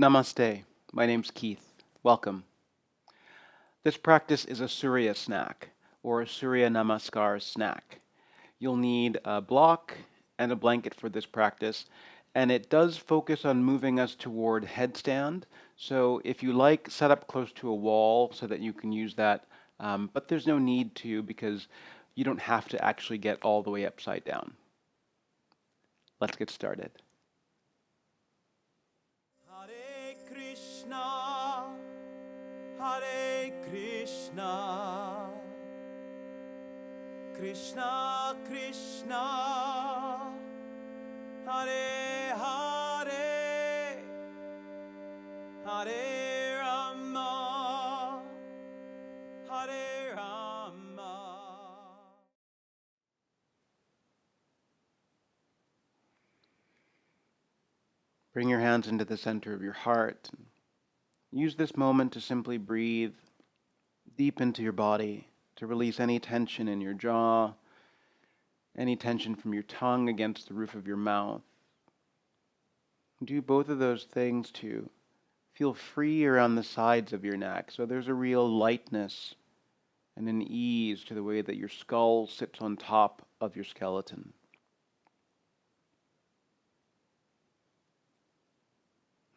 Namaste. My name's Keith. Welcome. This practice is a Surya snack, or a Surya Namaskar snack. You'll need a block and a blanket for this practice, and it does focus on moving us toward headstand. So if you like, set up close to a wall so that you can use that, but there's no need to because you don't have to actually get all the way upside down. Let's get started. Hare Krishna, Hare Krishna, Krishna Krishna, Hare Hare, Hare Rama, Hare Rama. Bring your hands into the center of your heart. Use this moment to simply breathe deep into your body, to release any tension in your jaw, any tension from your tongue against the roof of your mouth. Do both of those things to feel free around the sides of your neck. So there's a real lightness and an ease to the way that your skull sits on top of your skeleton.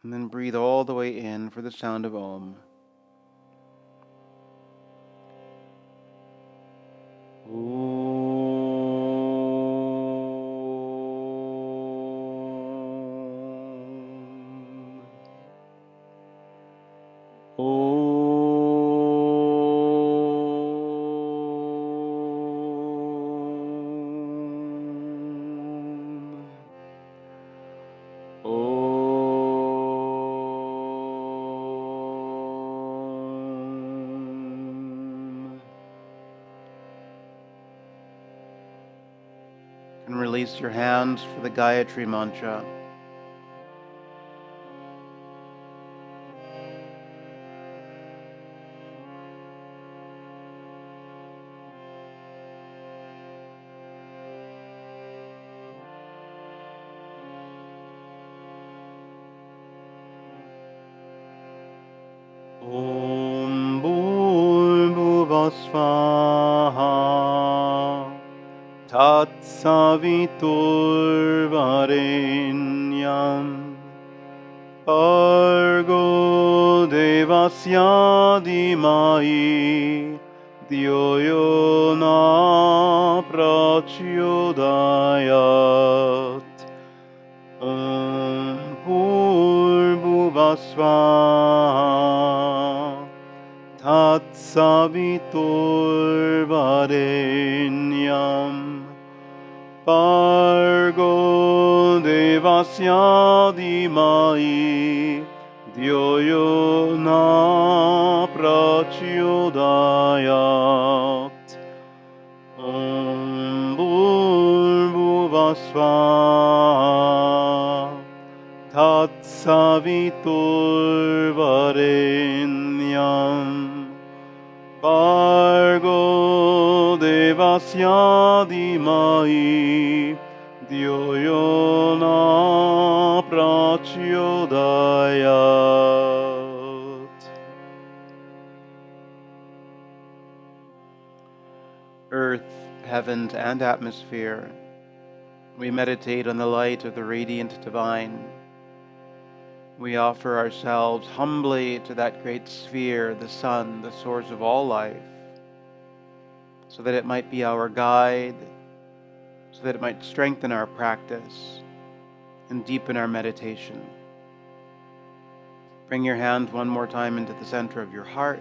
And then breathe all the way in for the sound of Om. And release your hands for the Gayatri Mantra. Om Bhurvasvaha Tatsaviturvarenyam Argo Devasya Dhimai Dhyo Yo Na Prachodayat Om Bhurvasvaha Tatsaviturvarenyam Bargo Devasya Dhimai Dhyo Yo Na Prachodayat Om Bhurvasvaha Tatsaviturvarenyam Bargo Devasya Dhimai Dhyo Yo Na Prachodayat. Earth, heavens, and atmosphere, we meditate on the light of the radiant divine. We offer ourselves humbly to that great sphere, the sun, the source of all life, so that it might be our guide, so that it might strengthen our practice and deepen our meditation. Bring your hands one more time into the center of your heart.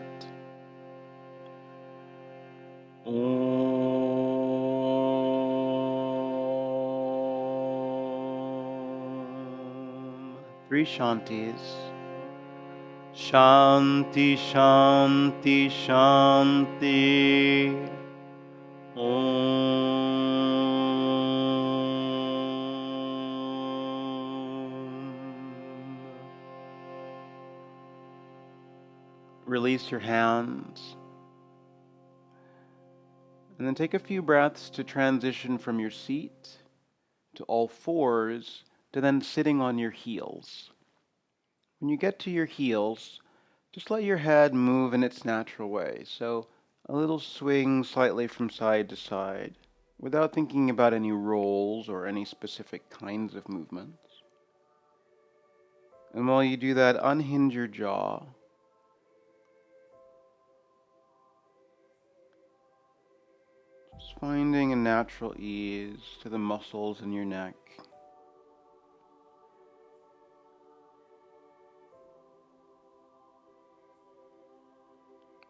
Three Shantis. Shanti, Shanti, Shanti. Release your hands. And then take a few breaths to transition from your seat to all fours to then sitting on your heels. When you get to your heels, just let your head move in its natural way. So a little swing slightly from side to side, without thinking about any rolls or any specific kinds of movements. And while you do that, unhinge your jaw. Just finding a natural ease to the muscles in your neck.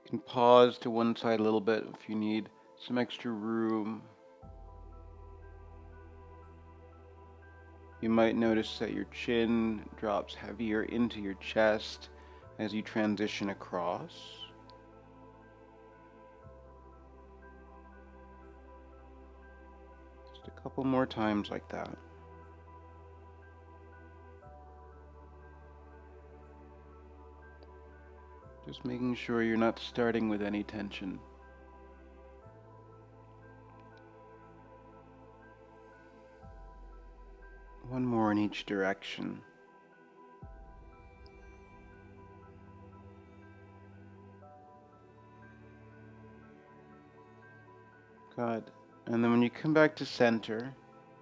You can pause to one side a little bit if you need some extra room. You might notice that your chin drops heavier into your chest as you transition across. Just a couple more times like that. Just making sure you're not starting with any tension. One more in each direction. Good. And then when you come back to center,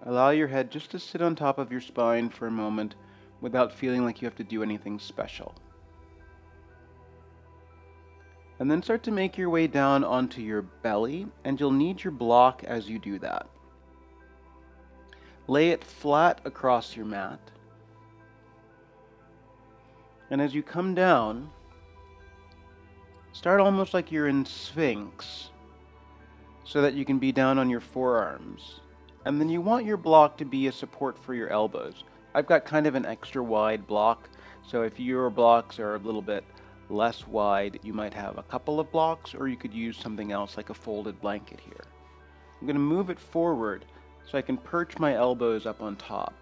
allow your head just to sit on top of your spine for a moment without feeling like you have to do anything special. And then start to make your way down onto your belly, and you'll need your block as you do that. Lay it flat across your mat. And as you come down, start almost like you're in Sphinx, so that you can be down on your forearms. And then you want your block to be a support for your elbows. I've got kind of an extra wide block, so if your blocks are a little bit less wide, you might have a couple of blocks, or you could use something else like a folded blanket here. I'm going to move it forward so I can perch my elbows up on top.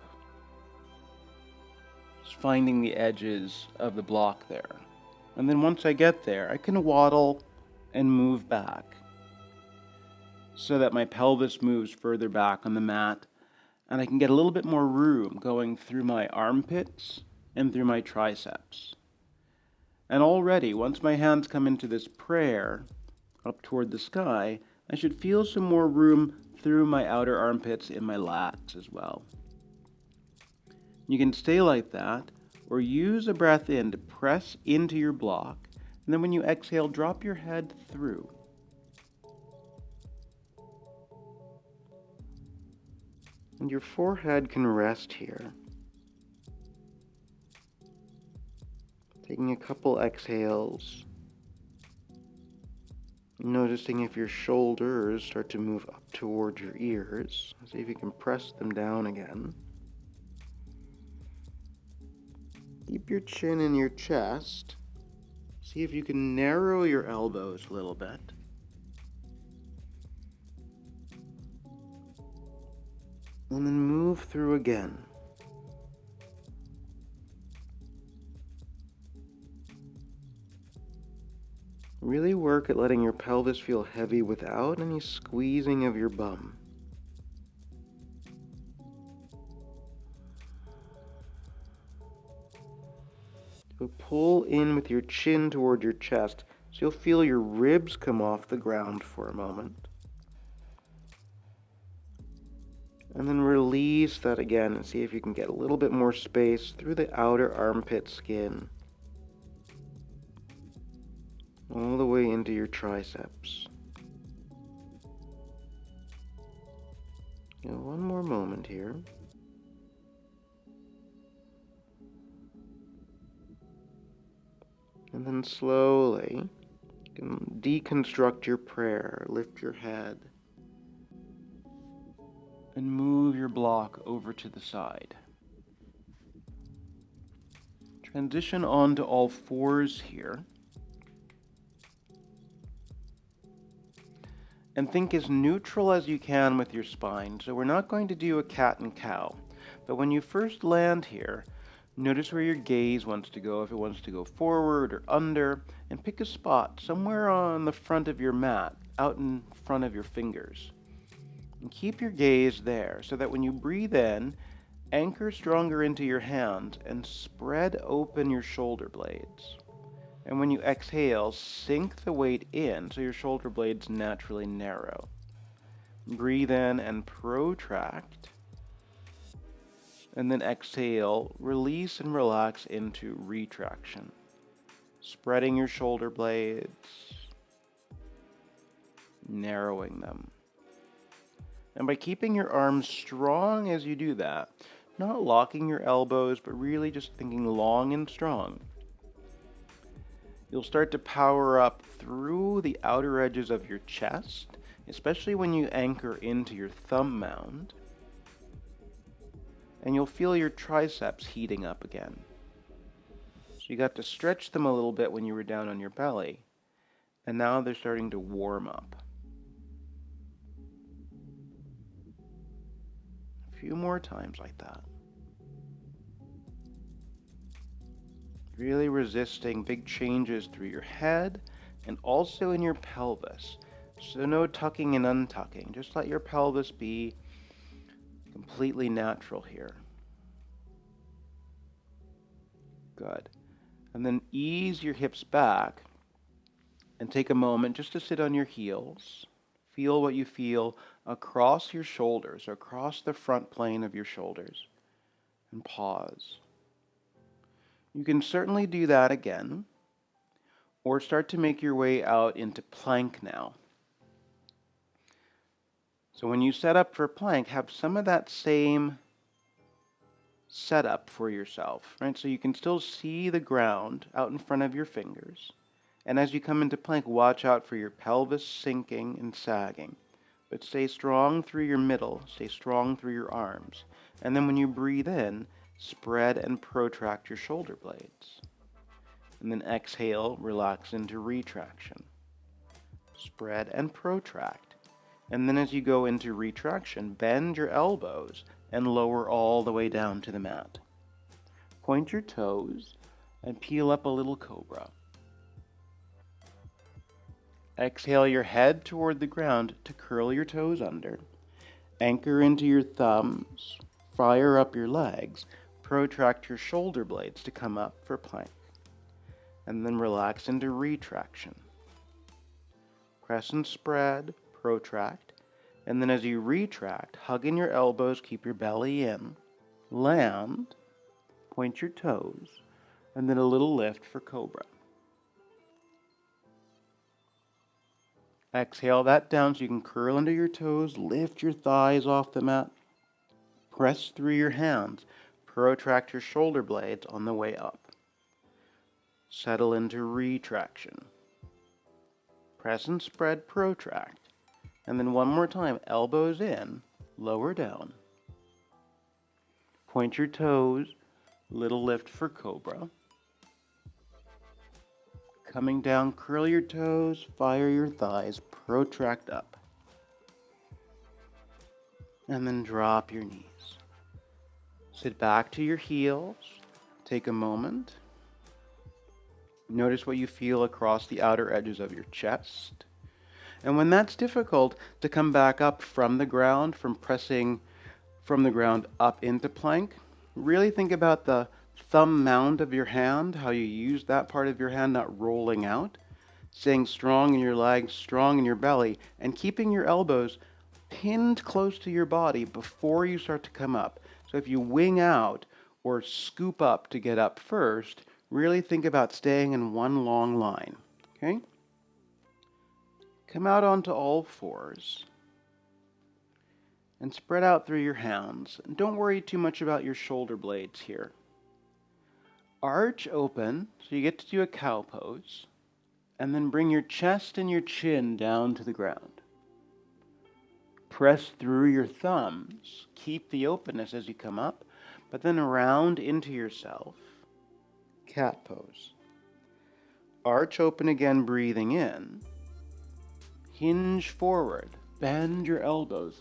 Just finding the edges of the block there. And then once I get there, I can waddle and move back so that my pelvis moves further back on the mat, and I can get a little bit more room going through my armpits and through my triceps. And already, once my hands come into this prayer up toward the sky, I should feel some more room through my outer armpits and my lats as well. You can stay like that, or use a breath in to press into your block, and then when you exhale, drop your head through. And your forehead can rest here. Taking a couple exhales, noticing if your shoulders start to move up towards your ears. See if you can press them down again. Keep your chin in your chest. See if you can narrow your elbows a little bit. And then move through again. Really work at letting your pelvis feel heavy without any squeezing of your bum. So pull in with your chin toward your chest, so you'll feel your ribs come off the ground for a moment. And then release that again and see if you can get a little bit more space through the outer armpit skin, all the way into your triceps. One more moment here. And then slowly deconstruct your prayer. Lift your head and move your block over to the side. Transition onto all fours here. And think as neutral as you can with your spine. So we're not going to do a cat and cow. But when you first land here, notice where your gaze wants to go, if it wants to go forward or under, and pick a spot somewhere on the front of your mat, out in front of your fingers. And keep your gaze there so that when you breathe in, Anchor stronger into your hands and spread open your shoulder blades. And when you exhale, sink the weight in so your shoulder blades naturally narrow. Breathe in and protract. And then exhale, release and relax into retraction. Spreading your shoulder blades, narrowing them. And by keeping your arms strong as you do that, not locking your elbows, but really just thinking long and strong, you'll start to power up through the outer edges of your chest, especially when you anchor into your thumb mound. And you'll feel your triceps heating up again. So you got to stretch them a little bit when you were down on your belly, and now they're starting to warm up. A few more times like that. Really resisting big changes through your head and also in your pelvis. So no tucking and untucking. Just let your pelvis be completely natural here. Good. And then ease your hips back and take a moment just to sit on your heels. Feel what you feel across your shoulders, across the front plane of your shoulders. And pause. You can certainly do that again, or start to make your way out into plank now. So when you set up for plank, have some of that same setup for yourself, right? So you can still see the ground out in front of your fingers. And as you come into plank, watch out for your pelvis sinking and sagging. But stay strong through your middle, stay strong through your arms. And then when you breathe in, spread and protract your shoulder blades. And then exhale, relax into retraction. Spread and protract. And then as you go into retraction, bend your elbows and lower all the way down to the mat. Point your toes and peel up a little cobra. Exhale your head toward the ground to curl your toes under. Anchor into your thumbs. Fire up your legs. Protract your shoulder blades to come up for plank. And then relax into retraction. Press and spread. Protract, and then as you retract, hug in your elbows, keep your belly in, land, point your toes, and then a little lift for cobra. Exhale that down so you can curl under your toes, lift your thighs off the mat, press through your hands, protract your shoulder blades on the way up. Settle into retraction. Press and spread, protract. And then one more time, elbows in, lower down. Point your toes, little lift for cobra. Coming down, curl your toes, fire your thighs, protract up. And then drop your knees. Sit back to your heels, take a moment. Notice what you feel across the outer edges of your chest. And when that's difficult, to come back up from the ground, from pressing from the ground up into plank, really think about the thumb mound of your hand, how you use that part of your hand, not rolling out, staying strong in your legs, strong in your belly, and keeping your elbows pinned close to your body before you start to come up. So if you wing out or scoop up to get up first, really think about staying in one long line, okay? Come out onto all fours and spread out through your hands. And don't worry too much about your shoulder blades here. Arch open, so you get to do a cow pose, and then bring your chest and your chin down to the ground. Press through your thumbs. Keep the openness as you come up, but then round into yourself. Cat pose. Arch open again, breathing in. Hinge forward, bend your elbows,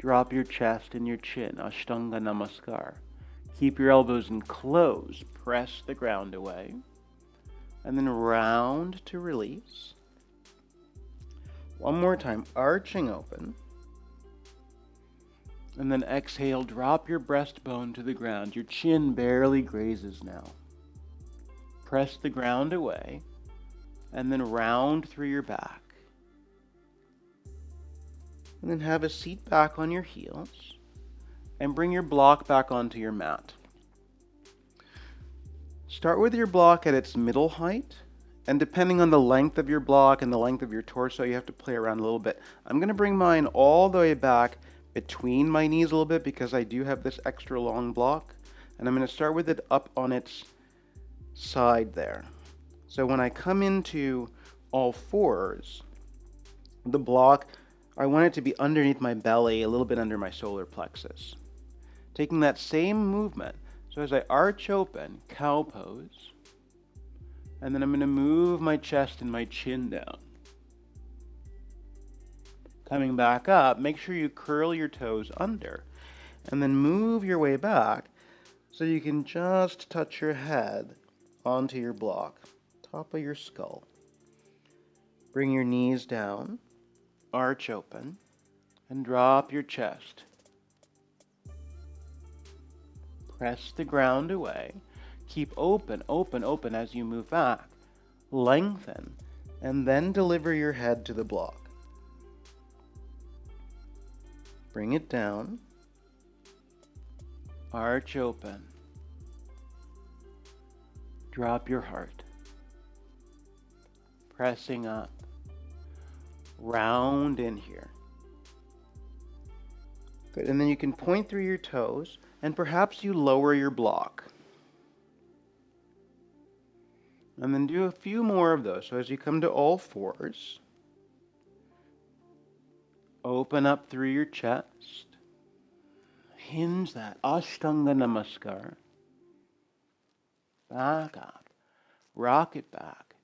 drop your chest and your chin, Ashtanga Namaskar. Keep your elbows in close, press the ground away, and then round to release. One more time, arching open, And then exhale, drop your breastbone to the ground. Your chin barely grazes now. Press the ground away, and then round through your back. And then have a seat back on your heels, and bring your block back onto your mat. Start with your block at its middle height, and depending on the length of your block and the length of your torso, you have to play around a little bit. I'm going to bring mine all the way back between my knees a little bit because I do have this extra long block, and I'm going to start with it up on its side there. So when I come into all fours, the block, I want it to be underneath my belly, a little bit under my solar plexus. Taking that same movement, so as I arch open, cow pose, and then I'm going to move my chest and my chin down. Coming back up, make sure you curl your toes under, and then move your way back so you can just touch your head onto your block, top of your skull. Bring your knees down, arch open, and drop your chest. Press the ground away. Keep open, open, open as you move back. Lengthen, and then deliver your head to the block. Bring it down. Arch open. Drop your heart. Pressing up. Round in here. Good, and then you can point through your toes, and perhaps you lower your block. And then do a few more of those. So as you come to all fours, open up through your chest. Hinge that. Ashtanga Namaskar. Back up. Rock it back.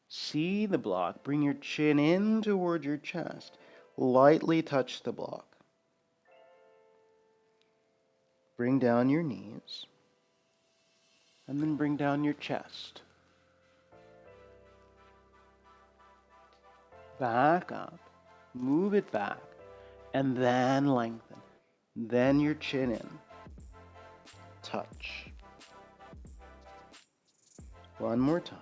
See the block. Bring your chin in towards your chest. Lightly touch the block. Bring down your knees. And then bring down your chest. Back up. Move it back. And then lengthen. Then your chin in. Touch. One more time.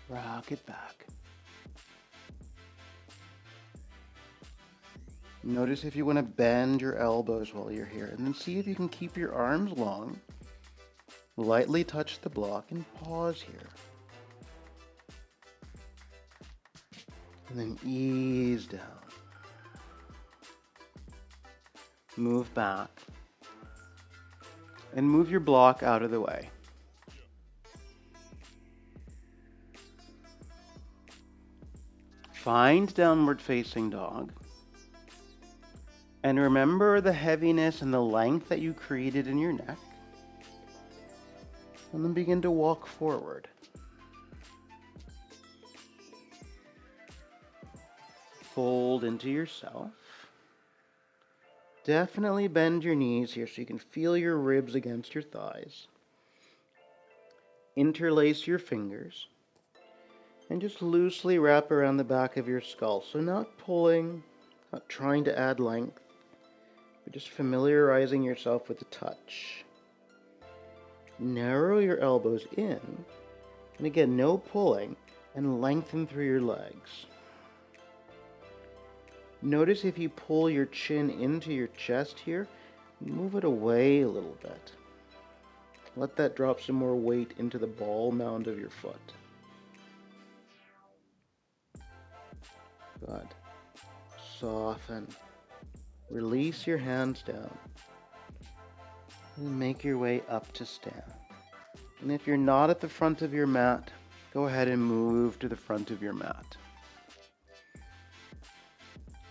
Rock it back. Notice if you want to bend your elbows while you're here, and then see if you can keep your arms long. Lightly touch the block and pause here. And then ease down. Move back. And move your block out of the way. Find downward facing dog. And remember the heaviness and the length that you created in your neck. And then begin to walk forward. Fold into yourself. Definitely bend your knees here so you can feel your ribs against your thighs. Interlace your fingers. And just loosely wrap around the back of your skull. So not pulling, not trying to add length, but just familiarizing yourself with the touch. Narrow your elbows in, and again, no pulling, and lengthen through your legs. Notice if you pull your chin into your chest here, move it away a little bit. Let that drop some more weight into the ball mound of your foot. Good. Soften. Release your hands down. And make your way up to stand. And if you're not at the front of your mat, go ahead and move to the front of your mat.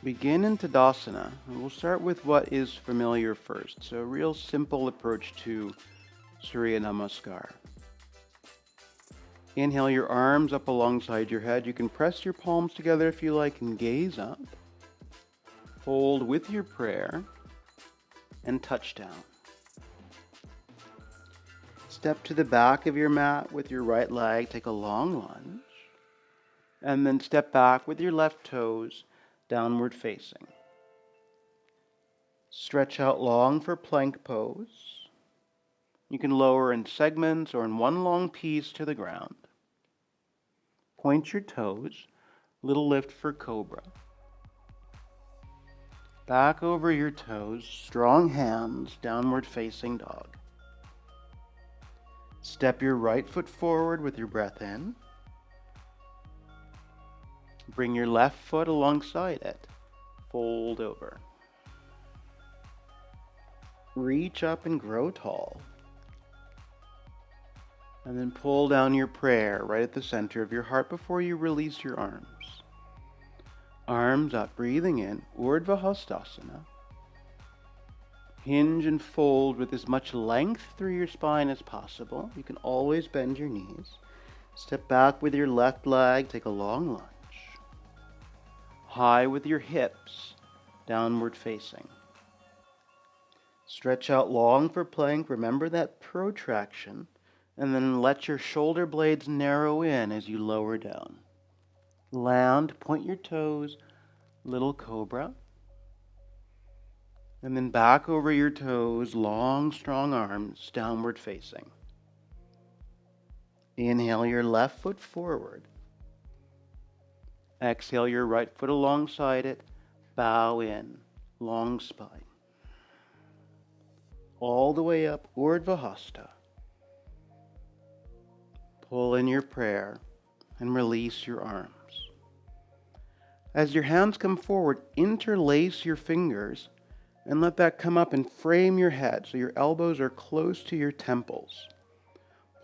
Begin in Tadasana, and we'll start with what is familiar first. So a real simple approach to Surya Namaskar. Inhale your arms up alongside your head. You can press your palms together if you like and gaze up. Hold with your prayer and touch down. Step to the back of your mat with your right leg. Take a long lunge. And then step back with your left toes, downward facing. Stretch out long for plank pose. You can lower in segments or in one long piece to the ground. Point your toes, little lift for cobra. Back over your toes, strong hands, downward facing dog. Step your right foot forward with your breath in. Bring your left foot alongside it. Fold over. Reach up and grow tall. And then pull down your prayer right at the center of your heart before you release your arms. Arms up, breathing in, Urdhva Hastasana. Hinge and fold with as much length through your spine as possible. You can always bend your knees. Step back with your left leg, take a long lunge. High with your hips, downward facing. Stretch out long for plank. Remember that protraction. And then let your shoulder blades narrow in as you lower down. Land, point your toes, little cobra. And then back over your toes, long, strong arms, downward facing. Inhale your left foot forward. Exhale your right foot alongside it. Bow in, long spine. All the way up, Urdhva Hasta. Pull in your prayer and release your arms. As your hands come forward, interlace your fingers and let that come up and frame your head so your elbows are close to your temples.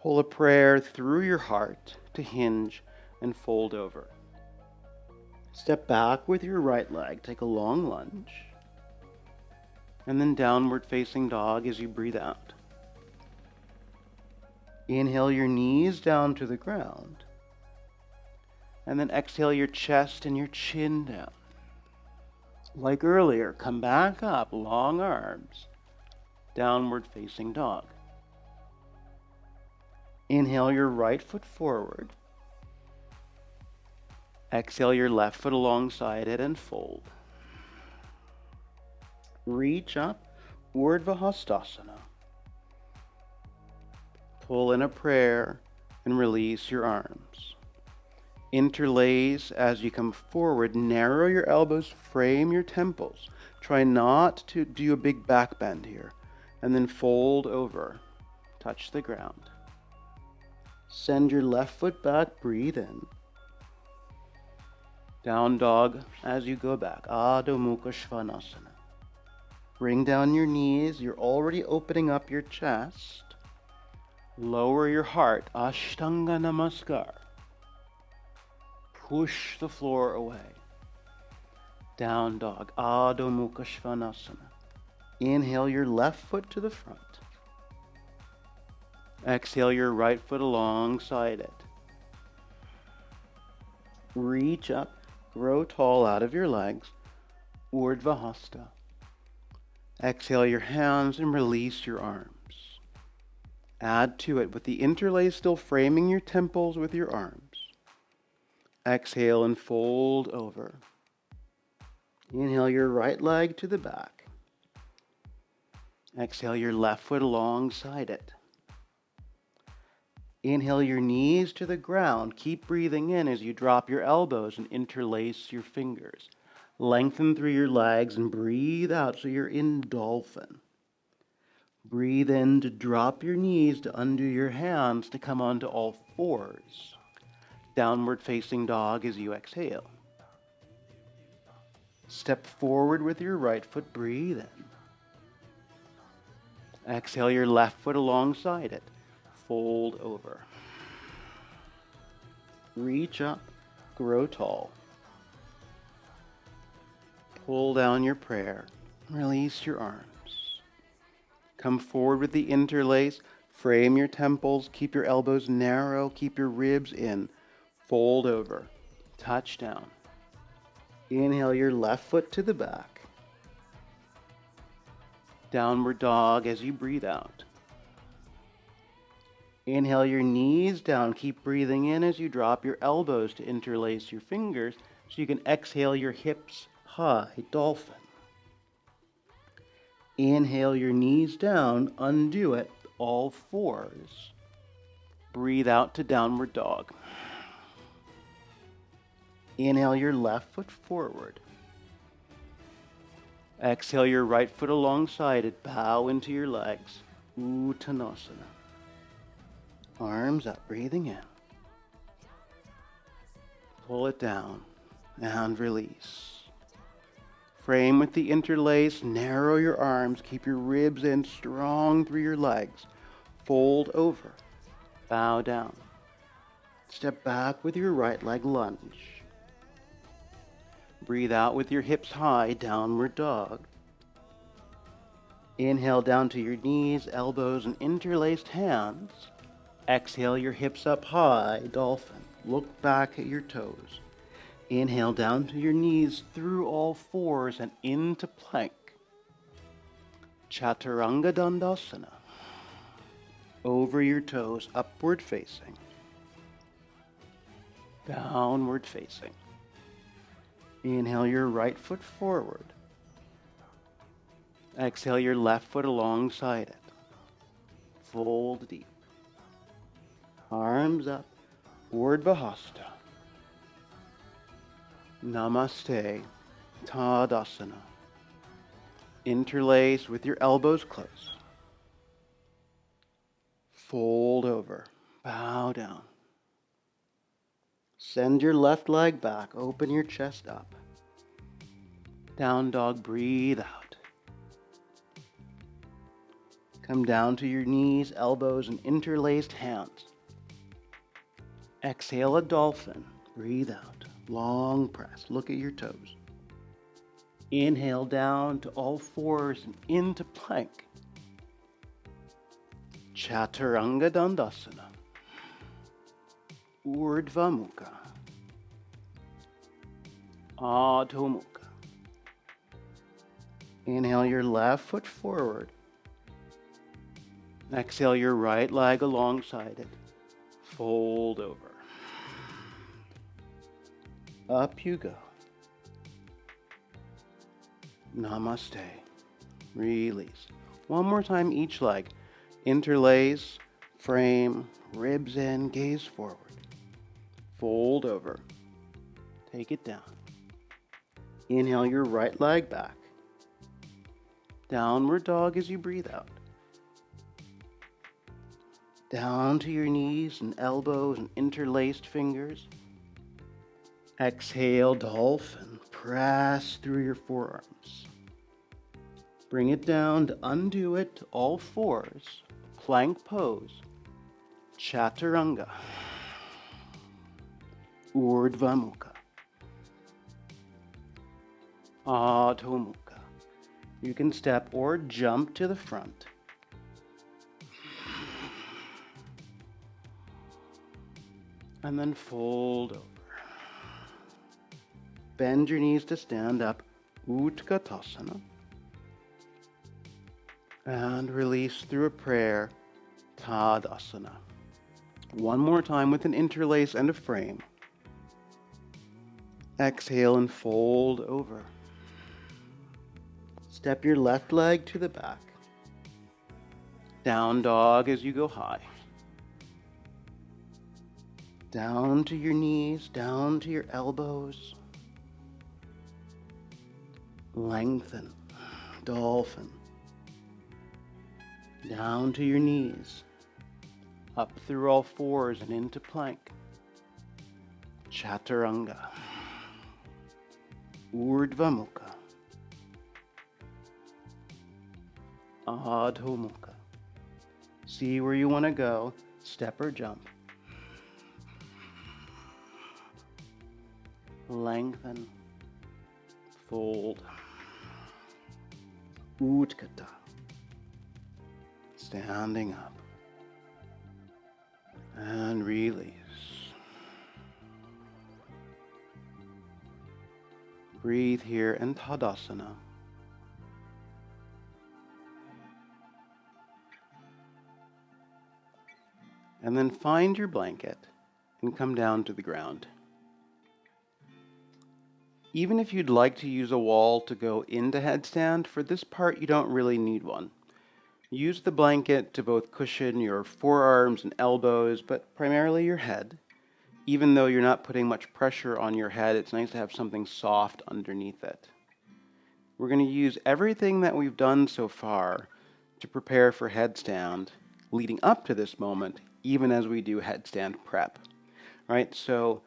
Pull a prayer through your heart to hinge and fold over. Step back with your right leg, take a long lunge, and then downward facing dog as you breathe out. Inhale your knees down to the ground. And then exhale your chest and your chin down. Like earlier, come back up, long arms, downward facing dog. Inhale your right foot forward. Exhale your left foot alongside it and fold. Reach up, Urdhva Hastasana. Pull in a prayer and release your arms. Interlace as you come forward. Narrow your elbows, frame your temples. Try not to do a big back bend here. And then fold over. Touch the ground. Send your left foot back, breathe in. Down dog as you go back. Adho Mukha Svanasana. Bring down your knees. You're already opening up your chest. Lower your heart. Ashtanga Namaskar. Push the floor away. Down dog. Adho Mukha Svanasana. Inhale your left foot to the front. Exhale your right foot alongside it. Reach up. Grow tall out of your legs. Urdhva Hasta. Exhale your hands and release your arms. Add to it with the interlace still framing your temples with your arms. Exhale and fold over. Inhale your right leg to the back. Exhale your left foot alongside it. Inhale your knees to the ground. Keep breathing in as you drop your elbows and interlace your fingers. Lengthen through your legs and breathe out so you're in dolphin. Breathe in to drop your knees, to undo your hands, to come onto all fours. Downward facing dog as you exhale. Step forward with your right foot, breathe in. Exhale your left foot alongside it. Fold over. Reach up, grow tall. Pull down your prayer. Release your arms. Come forward with the interlace. Frame your temples. Keep your elbows narrow. Keep your ribs in. Fold over. Touch down. Inhale your left foot to the back. Downward dog as you breathe out. Inhale your knees down. Keep breathing in as you drop your elbows to interlace your fingers so you can exhale your hips high, dolphin. Inhale your knees down, undo it, all fours. Breathe out to downward dog. Inhale your left foot forward. Exhale your right foot alongside it, bow into your legs, Uttanasana. Arms up, breathing in. Pull it down and release. Frame with the interlace, narrow your arms, keep your ribs in strong through your legs. Fold over, bow down. Step back with your right leg, lunge. Breathe out with your hips high, downward dog. Inhale down to your knees, elbows, and interlaced hands. Exhale your hips up high, dolphin. Look back at your toes. Inhale down to your knees through all fours and into plank. Chaturanga Dandasana. Over your toes, upward facing. Downward facing. Inhale your right foot forward. Exhale your left foot alongside it. Fold deep. Arms up, Urdhva-hasta. Namaste, Tadasana. Interlace with your elbows close. Fold over, bow down. Send your left leg back, open your chest up. Down dog, breathe out. Come down to your knees, elbows, and interlaced hands. Exhale a dolphin, breathe out. Long press, look at your toes. Inhale down to all fours and into plank. Chaturanga Dandasana. Urdhva Mukha. Adho Mukha. Inhale your left foot forward. Exhale your right leg alongside it. Fold over. Up you go. Namaste. Release. One more time each leg. Interlace, frame, ribs in, gaze forward. Fold over. Take it down. Inhale your right leg back. Downward dog as you breathe out. Down to your knees and elbows and interlaced fingers. Exhale, dolphin. Press through your forearms. Bring it down to undo it to all fours. Plank pose. Chaturanga. Urdhva Mukha. Adho Mukha. You can step or jump to the front. And then fold over. Bend your knees to stand up, Utkatasana. And release through a prayer, Tadasana. One more time with an interlace and a frame. Exhale and fold over. Step your left leg to the back. Down dog as you go high. Down to your knees, down to your elbows. Lengthen, dolphin. Down to your knees. Up through all fours and into plank. Chaturanga. Urdhva Mukha. Adho Mukha. See where you want to go. Step or jump. Lengthen. Fold. Utkata. Standing up. And release. Breathe here in Tadasana. And then find your blanket and come down to the ground. Even if you'd like to use a wall to go into headstand, for this part you don't really need one. Use the blanket to both cushion your forearms and elbows, but primarily your head. Even though you're not putting much pressure on your head, it's nice to have something soft underneath it. We're going to use everything that we've done so far to prepare for headstand leading up to this moment, even as we do headstand prep. Right? So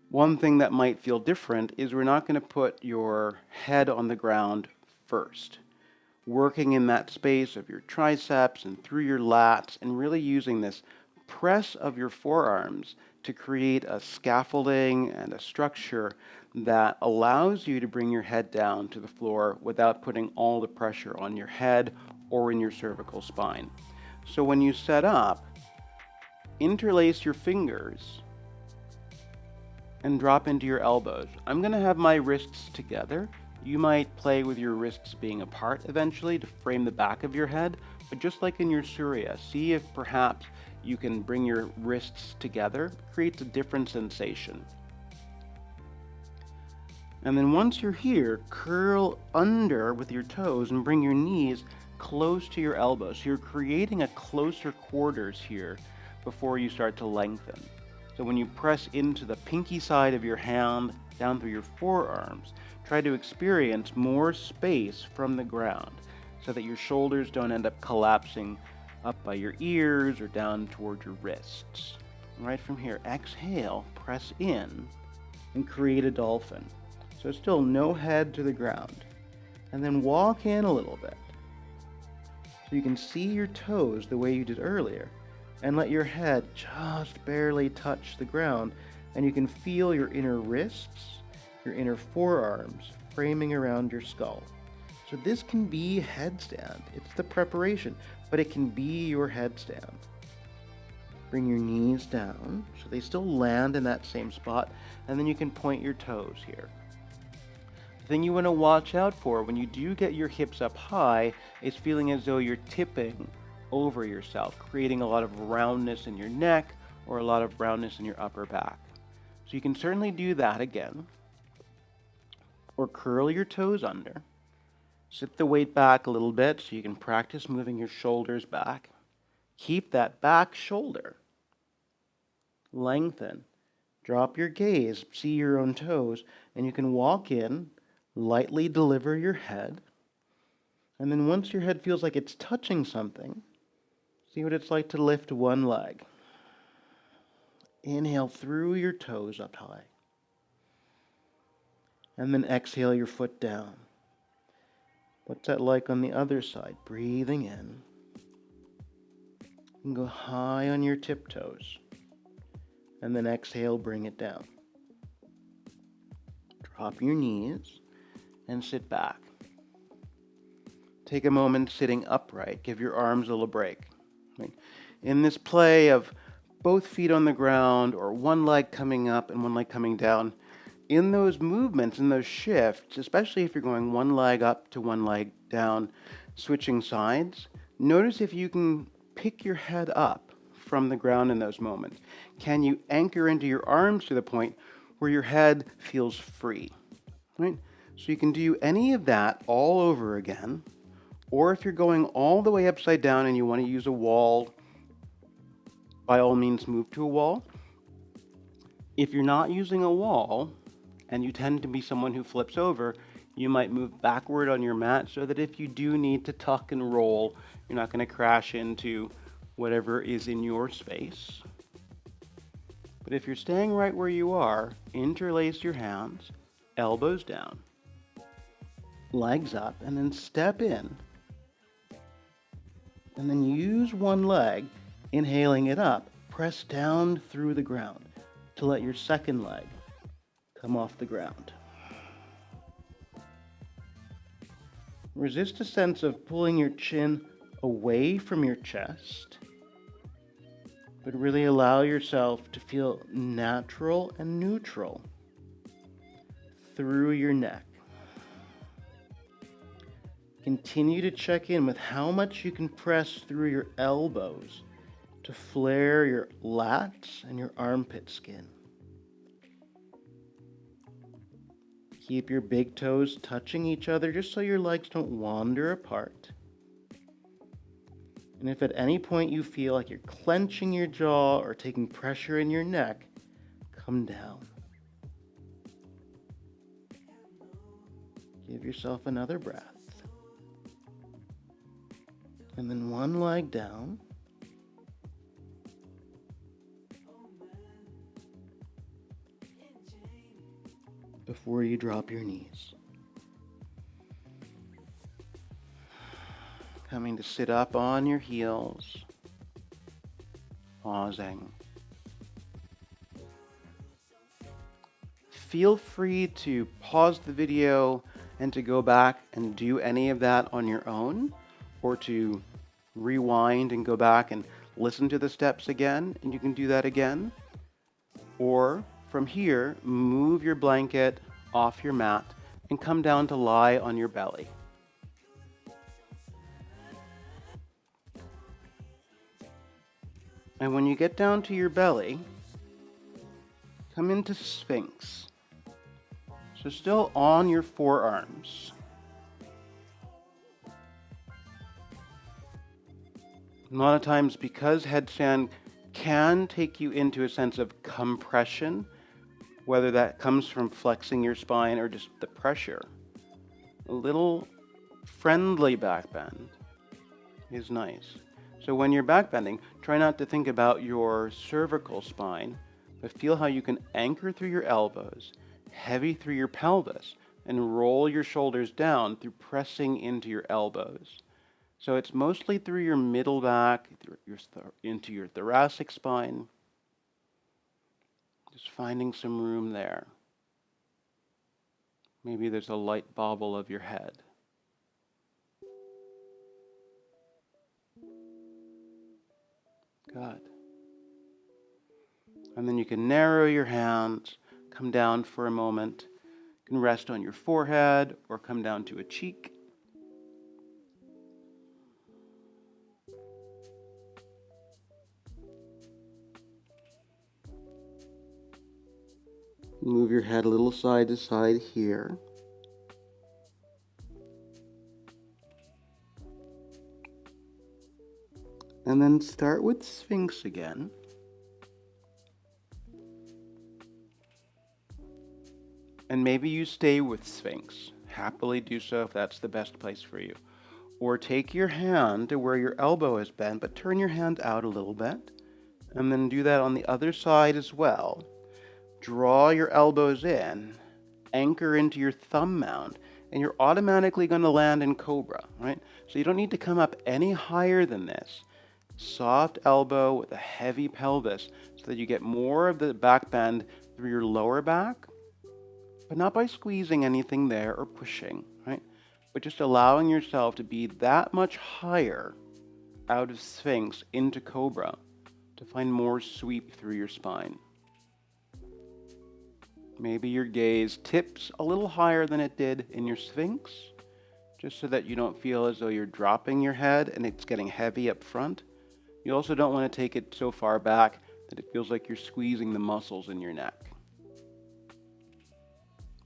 one thing that might feel different is we're not going to put your head on the ground first. Working in that space of your triceps and through your lats, and really using this press of your forearms to create a scaffolding and a structure that allows you to bring your head down to the floor without putting all the pressure on your head or in your cervical spine. So when you set up, interlace your fingers and drop into your elbows. I'm going to have my wrists together. You might play with your wrists being apart eventually to frame the back of your head, but just like in your Surya, see if perhaps you can bring your wrists together. It creates a different sensation. And then once you're here, curl under with your toes and bring your knees close to your elbows. So you're creating a closer quarters here before you start to lengthen. So when you press into the pinky side of your hand down through your forearms, try to experience more space from the ground so that your shoulders don't end up collapsing up by your ears or down toward your wrists. Right from here, exhale, press in, and create a dolphin. So still no head to the ground. And then walk in a little bit. So you can see your toes the way you did earlier, and let your head just barely touch the ground, and you can feel your inner wrists, your inner forearms framing around your skull. So this can be headstand. It's the preparation, but it can be your headstand. Bring your knees down so they still land in that same spot, and then you can point your toes here. The thing you want to watch out for when you do get your hips up high is feeling as though you're tipping over yourself, creating a lot of roundness in your neck or a lot of roundness in your upper back. So you can certainly do that again. Or curl your toes under. Sit the weight back a little bit so you can practice moving your shoulders back. Keep that back shoulder. Lengthen. Drop your gaze, see your own toes, and you can walk in, lightly deliver your head. And then once your head feels like it's touching something, see what it's like to lift one leg. Inhale through your toes up high. And then exhale your foot down. What's that like on the other side? Breathing in. And go high on your tiptoes. And then exhale, bring it down. Drop your knees and sit back. Take a moment sitting upright. Give your arms a little break. Right? In this play of both feet on the ground or one leg coming up and one leg coming down, in those movements, in those shifts, especially if you're going one leg up to one leg down, switching sides, notice if you can pick your head up from the ground in those moments. Can you anchor into your arms to the point where your head feels free? Right? So you can do any of that all over again, or if you're going all the way upside down and you want to use a wall, by all means move to a wall. If you're not using a wall, and you tend to be someone who flips over, you might move backward on your mat so that if you do need to tuck and roll, you're not going to crash into whatever is in your space. But if you're staying right where you are, interlace your hands, elbows down, legs up, and then step in. And then use one leg, inhaling it up, press down through the ground to let your second leg come off the ground. Resist a sense of pulling your chin away from your chest, but really allow yourself to feel natural and neutral through your neck. Continue to check in with how much you can press through your elbows to flare your lats and your armpit skin. Keep your big toes touching each other just so your legs don't wander apart. And if at any point you feel like you're clenching your jaw or taking pressure in your neck, come down. Give yourself another breath. And then one leg down. Before you drop your knees. Coming to sit up on your heels. Pausing. Feel free to pause the video and to go back and do any of that on your own, or to rewind and go back and listen to the steps again, and you can do that again. Or from here, move your blanket off your mat and come down to lie on your belly. And when you get down to your belly, come into Sphinx. So still on your forearms. A lot of times, because headstand can take you into a sense of compression, whether that comes from flexing your spine or just the pressure, a little friendly back bend is nice. So when you're back bending, try not to think about your cervical spine, but feel how you can anchor through your elbows, heavy through your pelvis, and roll your shoulders down through pressing into your elbows. So it's mostly through your middle back, into your thoracic spine. Just finding some room there. Maybe there's a light bobble of your head. Good. And then you can narrow your hands, come down for a moment. You can rest on your forehead or come down to a cheek. Move your head a little side to side here. And then start with Sphinx again. And maybe you stay with Sphinx. Happily do so if that's the best place for you. Or take your hand to where your elbow is bent, but turn your hand out a little bit. And then do that on the other side as well. Draw your elbows in, anchor into your thumb mound, and you're automatically going to land in Cobra, right? So you don't need to come up any higher than this. Soft elbow with a heavy pelvis so that you get more of the back bend through your lower back, but not by squeezing anything there or pushing, right? But just allowing yourself to be that much higher out of Sphinx into Cobra to find more sweep through your spine. Maybe your gaze tips a little higher than it did in your Sphinx, just so that you don't feel as though you're dropping your head and it's getting heavy up front. You also don't want to take it so far back that it feels like you're squeezing the muscles in your neck.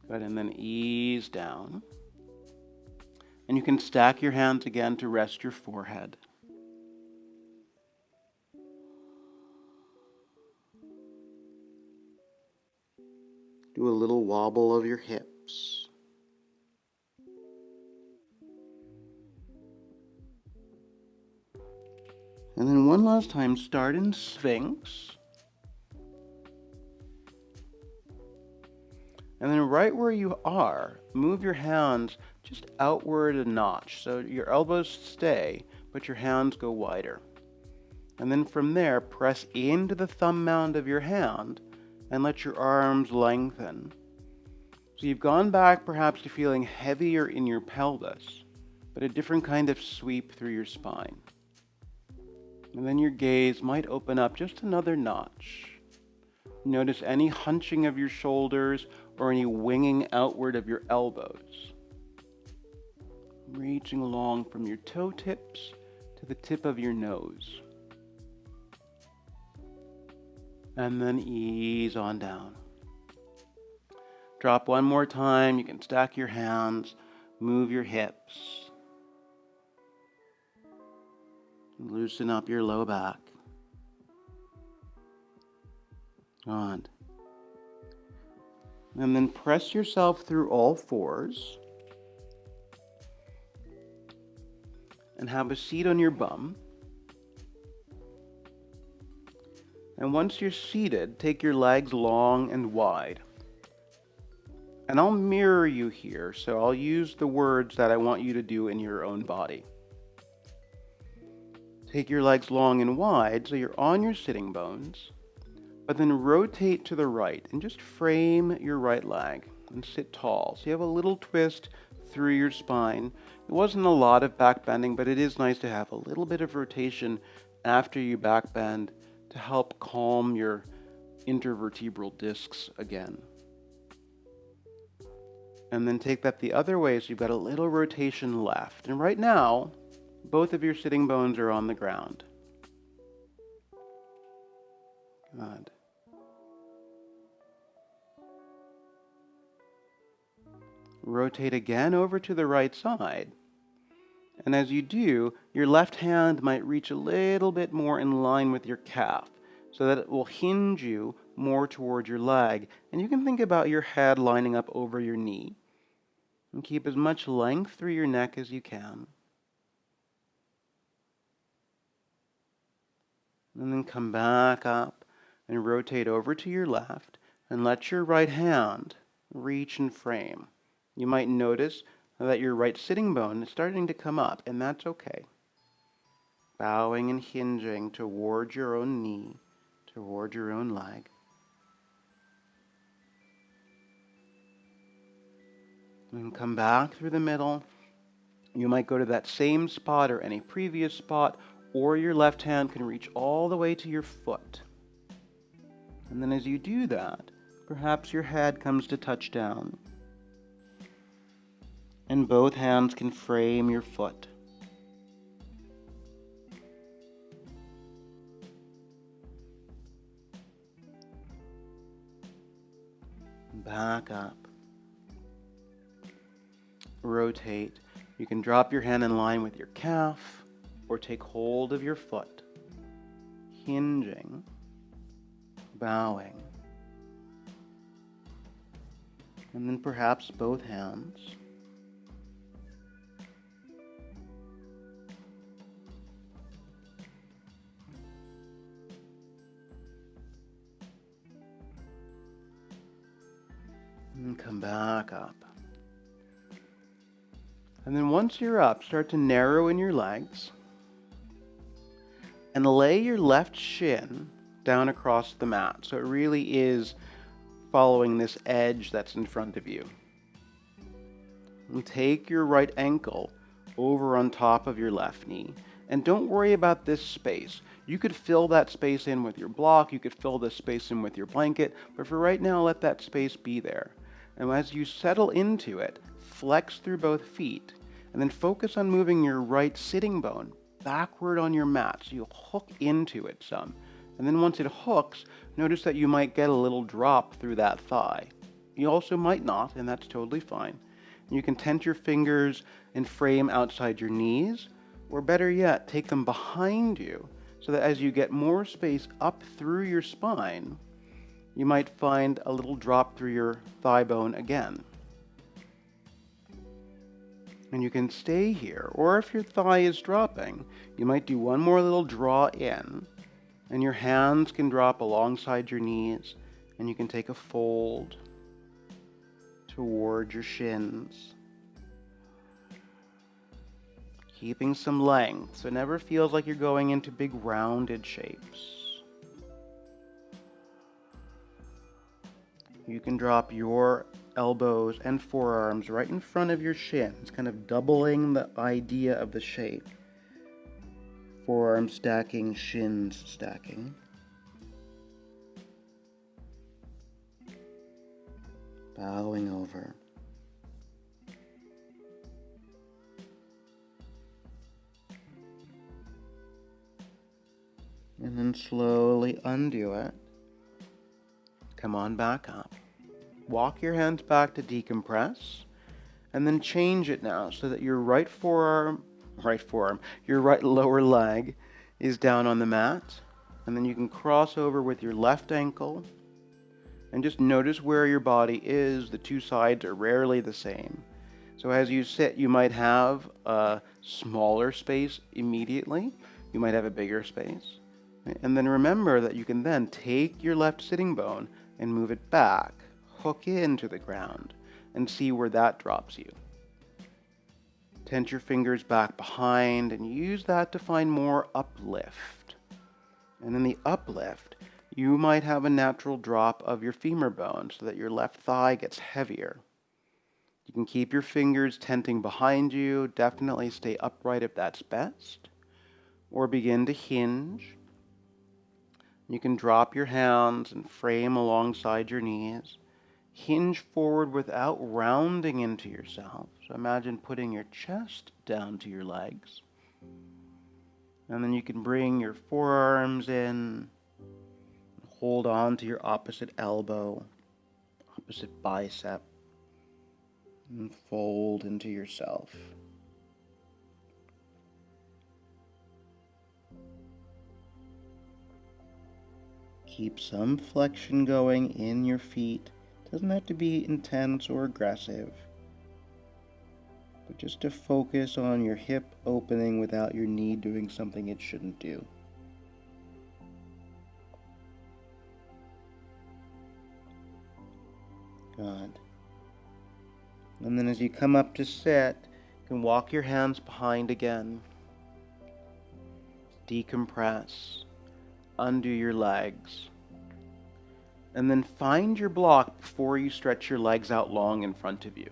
Good, and then ease down. And you can stack your hands again to rest your forehead. Do a little wobble of your hips. And then one last time, start in Sphinx. And then right where you are, move your hands just outward a notch. So your elbows stay, but your hands go wider. And then from there, press into the thumb mound of your hand and let your arms lengthen. So you've gone back perhaps to feeling heavier in your pelvis, but a different kind of sweep through your spine. And then your gaze might open up just another notch. Notice any hunching of your shoulders or any winging outward of your elbows. Reaching along from your toe tips to the tip of your nose. And then ease on down. Drop one more time. You can stack your hands, move your hips, loosen up your low back. Good. And then press yourself through all fours and have a seat on your bum. And once you're seated, take your legs long and wide. And I'll mirror you here, so I'll use the words that I want you to do in your own body. Take your legs long and wide so you're on your sitting bones, but then rotate to the right and just frame your right leg and sit tall. So you have a little twist through your spine. It wasn't a lot of back bending, but it is nice to have a little bit of rotation after you back bend to help calm your intervertebral discs again. And then take that the other way so you've got a little rotation left. And right now, both of your sitting bones are on the ground. Good. Rotate again over to the right side. And as you do, your left hand might reach a little bit more in line with your calf so that it will hinge you more toward your leg. And you can think about your head lining up over your knee. And keep as much length through your neck as you can. And then come back up and rotate over to your left and let your right hand reach and frame. You might notice that your right sitting bone is starting to come up, and that's okay. Bowing and hinging toward your own knee, toward your own leg. And come back through the middle. You might go to that same spot or any previous spot, or your left hand can reach all the way to your foot. And then as you do that, perhaps your head comes to touch down. And both hands can frame your foot. Back up. Rotate. You can drop your hand in line with your calf or take hold of your foot. Hinging. Bowing. And then perhaps both hands. And come back up. And then once you're up, start to narrow in your legs. And lay your left shin down across the mat. So it really is following this edge that's in front of you. And take your right ankle over on top of your left knee. And don't worry about this space. You could fill that space in with your block. You could fill this space in with your blanket. But for right now, let that space be there. And as you settle into it, flex through both feet. And then focus on moving your right sitting bone backward on your mat. So you'll hook into it some. And then once it hooks, notice that you might get a little drop through that thigh. You also might not, and that's totally fine. You can tent your fingers and frame outside your knees, or better yet, take them behind you so that as you get more space up through your spine, you might find a little drop through your thigh bone again. And you can stay here, or if your thigh is dropping, you might do one more little draw in, and your hands can drop alongside your knees, and you can take a fold toward your shins. Keeping some length, so it never feels like you're going into big rounded shapes. You can drop your elbows and forearms right in front of your shins, kind of doubling the idea of the shape. Forearms stacking, shins stacking. Bowing over. And then slowly undo it come on back up. Walk your hands back to decompress, and then change it now so that your your right lower leg is down on the mat, and then you can cross over with your left ankle, and just notice where your body is. The two sides are rarely the same. So as you sit, you might have a smaller space immediately. You might have a bigger space. And then remember that you can then take your left sitting bone and move it back, hook into the ground, and see where that drops you. Tense your fingers back behind and use that to find more uplift. And in the uplift, you might have a natural drop of your femur bone so that your left thigh gets heavier. You can keep your fingers tenting behind you. Definitely stay upright if that's best. Or begin to hinge. You can drop your hands and frame alongside your knees. Hinge forward without rounding into yourself. So imagine putting your chest down to your legs. And then you can bring your forearms in. Hold on to your opposite elbow, opposite bicep. And fold into yourself. Keep some flexion going in your feet. Doesn't have to be intense or aggressive, but just to focus on your hip opening without your knee doing something it shouldn't do. Good. And then as you come up to sit, you can walk your hands behind again. Decompress. Undo your legs. And then find your block before you stretch your legs out long in front of you.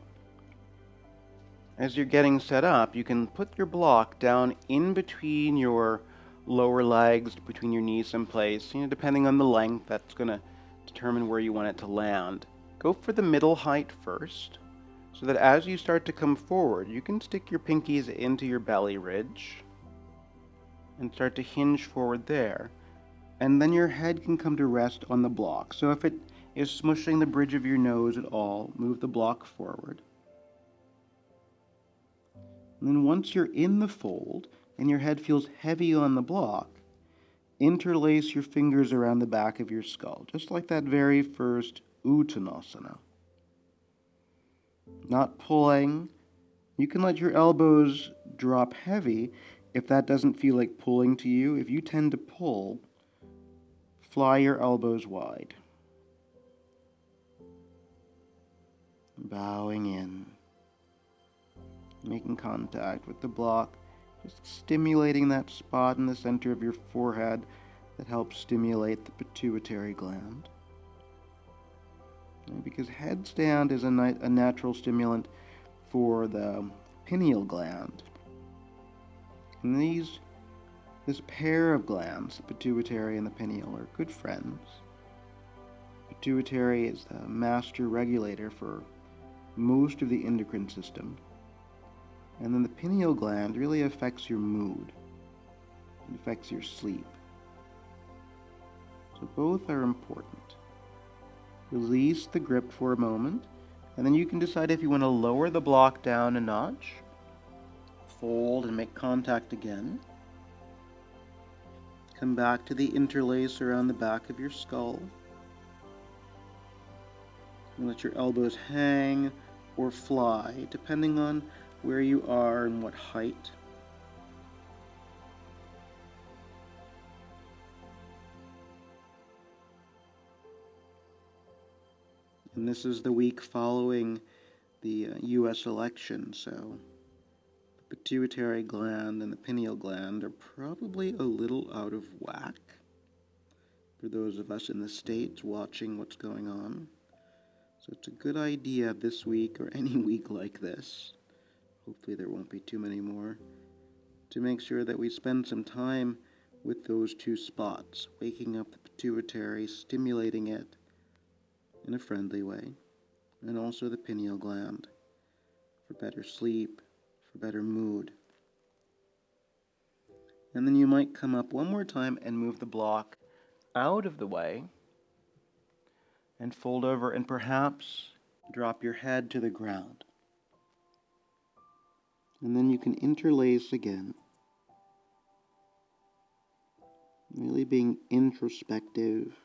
As you're getting set up, you can put your block down in between your lower legs, between your knees someplace. Depending on the length, that's going to determine where you want it to land. Go for the middle height first, so that as you start to come forward, you can stick your pinkies into your belly ridge and start to hinge forward there. And then your head can come to rest on the block. So if it is smushing the bridge of your nose at all, move the block forward. And then once you're in the fold and your head feels heavy on the block, interlace your fingers around the back of your skull, just like that very first Uttanasana. Not pulling. You can let your elbows drop heavy if that doesn't feel like pulling to you. If you tend to pull, fly your elbows wide. Bowing in. Making contact with the block. Just stimulating that spot in the center of your forehead that helps stimulate the pituitary gland. Because headstand is a natural stimulant for the pineal gland. And this pair of glands, the pituitary and the pineal, are good friends. Pituitary is the master regulator for most of the endocrine system. And then the pineal gland really affects your mood. It affects your sleep. So both are important. Release the grip for a moment, and then you can decide if you want to lower the block down a notch, fold and make contact again. Come back to the interlace around the back of your skull. And let your elbows hang or fly, depending on where you are and what height. And this is the week following the U.S. election, so the pituitary gland and the pineal gland are probably a little out of whack for those of us in the States watching what's going on. So it's a good idea this week, or any week like this, hopefully there won't be too many more, to make sure that we spend some time with those two spots, waking up the pituitary, stimulating it in a friendly way, and also the pineal gland for better sleep, for better mood. And then you might come up one more time and move the block out of the way, and fold over and perhaps drop your head to the ground. And then you can interlace again, really being introspective.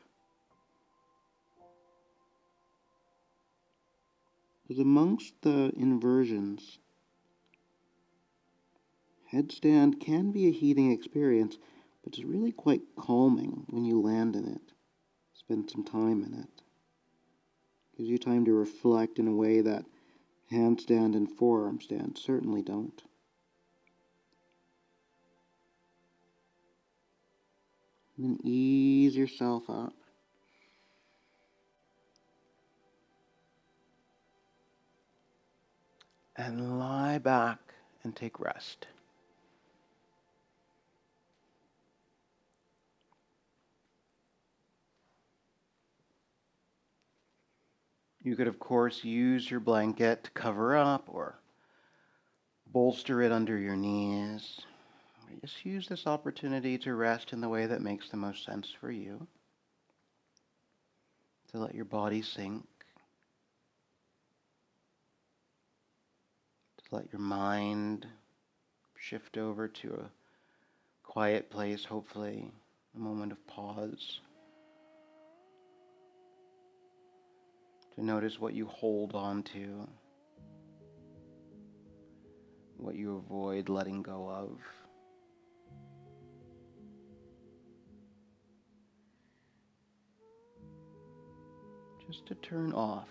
Because amongst the inversions, headstand can be a heating experience, but it's really quite calming when you land in it. Spend some time in it. Gives you time to reflect in a way that handstand and forearm stand certainly don't. And then ease yourself up. And lie back and take rest. You could, of course, use your blanket to cover up or bolster it under your knees. Just use this opportunity to rest in the way that makes the most sense for you. To let your body sink. To let your mind shift over to a quiet place, hopefully, a moment of pause. To notice what you hold on to, what you avoid letting go of. Just to turn off.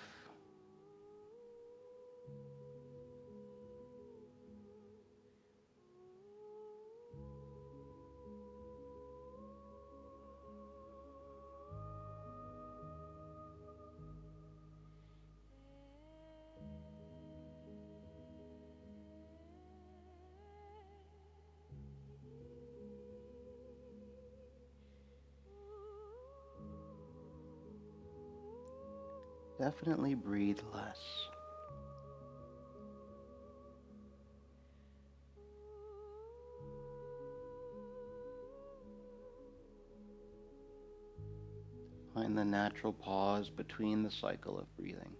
Definitely breathe less. Find the natural pause between the cycle of breathing.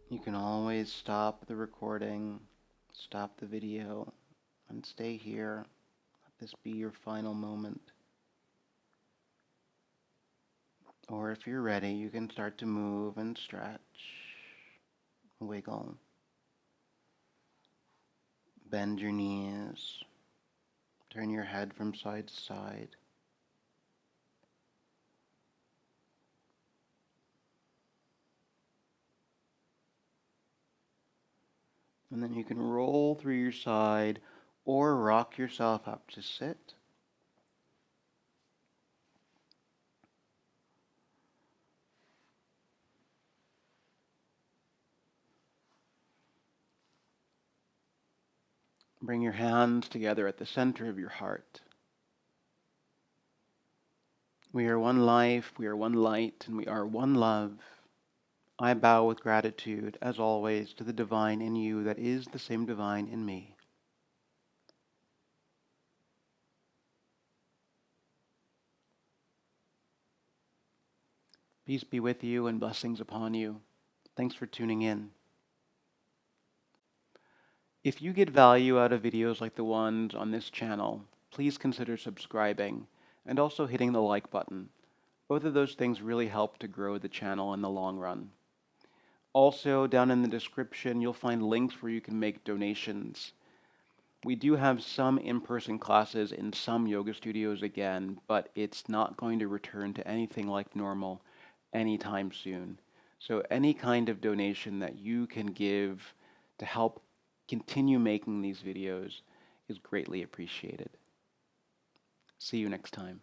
You can always stop the recording, stop the video, and stay here. Let this be your final moment. Or if you're ready, you can start to move and stretch, wiggle, bend your knees, turn your head from side to side. And then you can roll through your side or rock yourself up to sit. Bring your hands together at the center of your heart. We are one life, we are one light, and we are one love. I bow with gratitude, as always, to the divine in you that is the same divine in me. Peace be with you and blessings upon you. Thanks for tuning in. If you get value out of videos like the ones on this channel, please consider subscribing and also hitting the like button. Both of those things really help to grow the channel in the long run. Also, down in the description, you'll find links where you can make donations. We do have some in-person classes in some yoga studios again, but it's not going to return to anything like normal anytime soon. So any kind of donation that you can give to help continue making these videos is greatly appreciated. See you next time.